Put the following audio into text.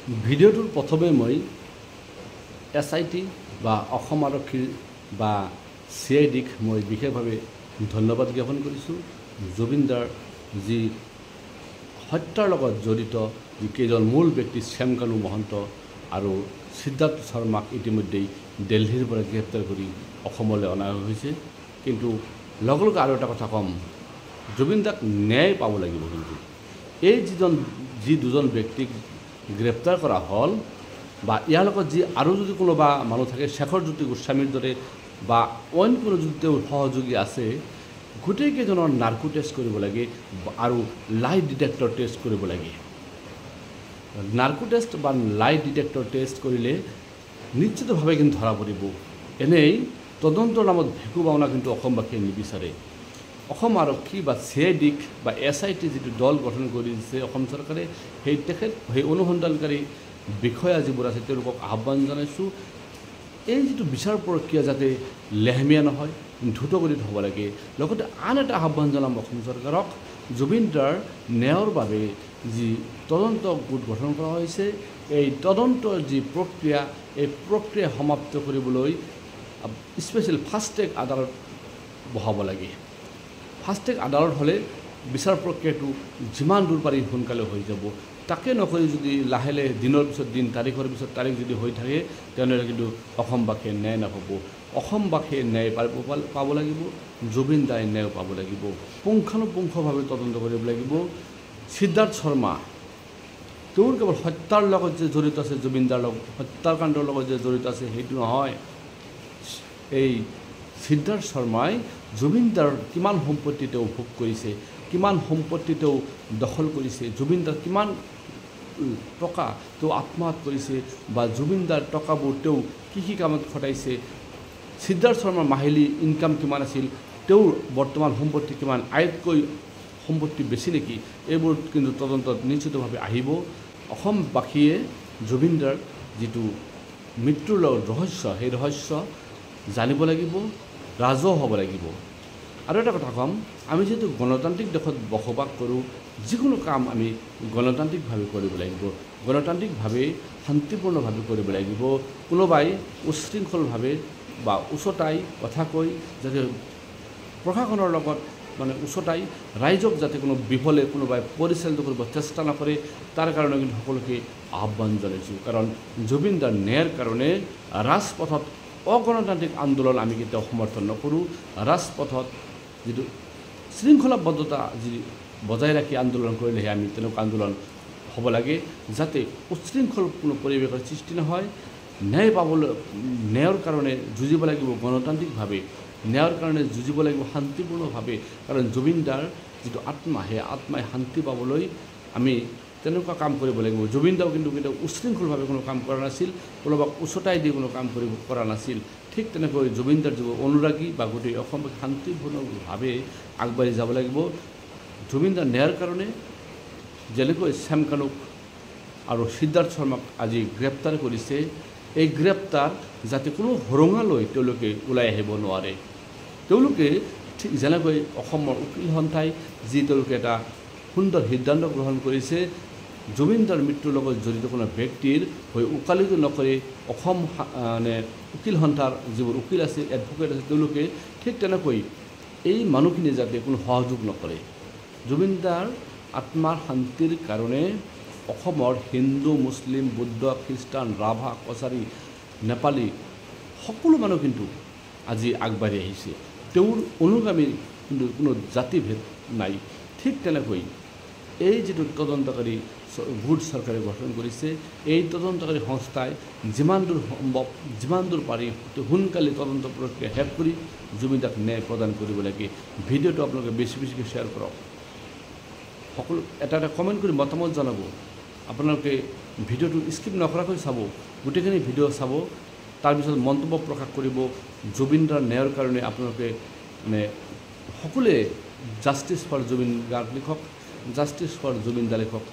ভিডিঅ'টোৰ প্ৰথমে মই SIT বা অসম আৰক্ষীৰ বা CIDক মই বিশেষভাৱে ধন্যবাদ জ্ঞাপন কৰিছোঁ। জুবিনদাৰ যি হত্যাৰ লগত জড়িত যিকেইজন মূল ব্যক্তি শ্যামকানু মহন্ত আৰু সিদ্ধাৰ্থ শৰ্মাক ইতিমধ্যেই দিল্লীৰ পৰা গ্ৰেপ্তাৰ কৰি অসমলৈ অনা হৈছে। কিন্তু লগে লগে আৰু এটা কথা ক'ম, জুবিনদাক ন্যায় পাব লাগিব। কিন্তু এই যি দুজন ব্যক্তিক গ্ৰেপ্তাৰ কৰা হ'ল বা ইয়াৰ লগত যি আৰু যদি কোনোবা মানুহ থাকে, শেখৰজ্যোতি গোস্বামীৰ দৰে বা অইন কোনো যদি তেওঁৰ সহযোগী আছে, গোটেইকেইজনৰ নাৰ্কো টেষ্ট কৰিব লাগে আৰু লাই ডিটেক্টৰ টেষ্ট কৰিব লাগে। নাৰ্কো টেষ্ট বা লাই ডিটেক্টৰ টেষ্ট কৰিলে নিশ্চিতভাৱে কিন্তু ধৰা পৰিব। এনেই তদন্তৰ নামত ভেকু ভাওনা কিন্তু অসমবাসীয়ে নিবিচাৰে। অসম আৰক্ষী বা CIDক বা SIT যিটো দল গঠন কৰি দিছে অসম চৰকাৰে, সেই অনুসন্ধানকাৰী বিষয়া যিবোৰ আছে তেওঁলোকক আহ্বান জনাইছোঁ, এই যিটো বিচাৰ প্ৰক্ৰিয়া যাতে লেহেমীয়া নহয়, দ্ৰুতগতিত হ'ব লাগে। লগতে আন এটা আহ্বান জনাম অসম চৰকাৰক, জুবিনদাৰ ন্যায়ৰ বাবে যি তদন্ত গোট গঠন কৰা হৈছে, এই তদন্তৰ যি প্ৰক্ৰিয়া, এই প্ৰক্ৰিয়া সমাপ্ত কৰিবলৈ স্পেচিয়েল ফাষ্ট ট্ৰেক আদালত বহাব লাগে। ফাষ্ট ট্ৰেক আদালত হ'লে বিচাৰ প্ৰক্ৰিয়াটো যিমান দূৰ পাৰি সোনকালে হৈ যাব। তাকে নকৰি যদি লাহে লাহে দিনৰ পিছত দিন, তাৰিখৰ পিছত তাৰিখ যদি হৈ থাকে, তেনেহ'লে কিন্তু অসমবাসীয়ে ন্যায় নাপাব। অসমবাসীয়ে ন্যায় পাব লাগিব, জুবিনদাই ন্যায় পাব লাগিব। পুংখানুপুংখভাৱে তদন্ত কৰিব লাগিব। সিদ্ধাৰ্থ শৰ্মা তেওঁৰ কেৱল হত্যাৰ লগত যে জড়িত আছে, জুবিনদাৰ লগত হত্যাকাণ্ডৰ লগত যে জড়িত আছে সেইটো নহয়। এই সিদ্ধাৰ্থ শৰ্মাই জুবিনদাৰ কিমান সম্পত্তি তেওঁ ভোগ কৰিছে, কিমান সম্পত্তি তেওঁ দখল কৰিছে, জুবিনদাৰ কিমান টকা তেওঁ আত্মসাৎ কৰিছে বা জুবিনদাৰ টকাবোৰ তেওঁ কি কামত খটাইছে, সিদ্ধাৰ্থ শৰ্মাৰ মাহিলী ইনকাম কিমান আছিল, তেওঁৰ বৰ্তমান সম্পত্তি কিমান, আয়তকৈ সম্পত্তি বেছি নেকি, এইবোৰ কিন্তু তদন্তত নিশ্চিতভাৱে আহিব। অসমবাসীয়ে জুবিনদাৰ যিটো মৃত্যুৰ লগত ৰহস্য, সেই ৰহস্য জানিব লাগিব, ৰাজহ হ'ব লাগিব। আৰু এটা কথা ক'ম, আমি যিহেতু গণতান্ত্ৰিক দেশত বসবাস কৰোঁ, যিকোনো কাম আমি গণতান্ত্ৰিকভাৱে কৰিব লাগিব, গণতান্ত্ৰিকভাৱে শান্তিপূৰ্ণভাৱে কৰিব লাগিব। কোনোবাই উচ্ছৃংখলভাৱে বা উচতাই কথা কৈ যাতে প্ৰশাসনৰ লগত উচতাই ৰাইজক যাতে কোনো বিফলে কোনোবাই পৰিচালিত কৰিব চেষ্টা নকৰে, তাৰ কাৰণে কিন্তু সকলোকে আহ্বান জনাইছোঁ। কাৰণ জুবিনদাৰ ন্যায়ৰ কাৰণে ৰাজপথত অগণতান্ত্ৰিক আন্দোলন আমি কেতিয়াও সমৰ্থন নকৰোঁ। ৰাজপথত যিটো শৃংখলাবদ্ধতা যি বজাই ৰাখি আন্দোলন কৰিলেহে আমি তেনেকুৱা আন্দোলন হ'ব লাগে, যাতে উচ্ছৃংখল কোনো পৰিৱেশৰ সৃষ্টি নহয়। ন্যায় পাবলৈ, ন্যায়ৰ কাৰণে যুঁজিব লাগিব গণতান্ত্ৰিকভাৱে, ন্যায়ৰ কাৰণে যুঁজিব লাগিব শান্তিপূৰ্ণভাৱে। কাৰণ জুবিনদাৰ যিটো আত্মা, সেই আত্মাই শান্তি পাবলৈ আমি তেনেকুৱা কাম কৰিব লাগিব। জুবিনদাও কিন্তু কেতিয়াও উচ্ছৃংখলভাৱে কোনো কাম কৰা নাছিল, কোনোবাক উচতাই দি কোনো কাম কৰা নাছিল। ঠিক তেনেকৈ জুবিনদাৰ যিবোৰ অনুৰাগী বা গোটেই অসমক শান্তিপূৰ্ণভাৱে আগবাঢ়ি যাব লাগিব। জুবিনদাৰ ন্যায়ৰ কাৰণে যেনেকৈ শ্যামকানুক আৰু সিদ্ধাৰ্থ শৰ্মাক আজি গ্ৰেপ্তাৰ কৰিছে, এই গ্ৰেপ্তাৰ যাতে কোনো সুৰঙালৈ তেওঁলোকে ওলাই আহিব নোৱাৰে। তেওঁলোকে ঠিক যেনেকৈ অসমৰ উকিল সন্থাই যি তেওঁলোকে এটা সুন্দৰ সিদ্ধান্ত গ্ৰহণ কৰিছে, জুবিনদাৰ মৃত্যুৰ লগত জড়িত কোনো ব্যক্তিৰ হৈ ওকালতি নকৰি অসম উকিল সন্থাৰ যিবোৰ উকিল আছে, এডভকেট আছে, তেওঁলোকে ঠিক তেনেকৈ এই মানুহখিনি যাতে কোনো সহযোগ নকৰে। জুবিনদাৰ আত্মাৰ শান্তিৰ কাৰণে অসমৰ হিন্দু, মুছলিম, বৌদ্ধ, খ্ৰীষ্টান, ৰাভা, কছাৰী, নেপালী সকলো মানুহ কিন্তু আজি আগবাঢ়ি আহিছে। তেওঁৰ অনুগামী কিন্তু কোনো জাতিভেদ নাই। ঠিক তেনেকৈ এই যিটো তদন্তকাৰী গোট চৰকাৰে গঠন কৰিছে, এই তদন্তকাৰী সংস্থাই যিমান দূৰ সম্ভৱ, যিমান দূৰ পাৰি সোনকালে তদন্ত প্ৰক্ৰিয়া শেষ কৰি জুবিনদাক ন্যায় প্ৰদান কৰিব লাগে। ভিডিঅ'টো আপোনালোকে বেছিকৈ শ্বেয়াৰ কৰক। সকলো এটা কমেণ্ট কৰি মতামত জনাব। আপোনালোকে ভিডিঅ'টো স্কিপ নকৰাকৈ চাব, গোটেইখিনি ভিডিঅ' চাব, তাৰপিছত মন্তব্য প্ৰকাশ কৰিব। জুবিনদাৰ ন্যায়ৰ কাৰণে আপোনালোকে সকলোৱে জাষ্টিছ ফৰ জুবিন গাৰ্গ লিখক, জাষ্টিছ ফৰ জুবিনদা লিখক।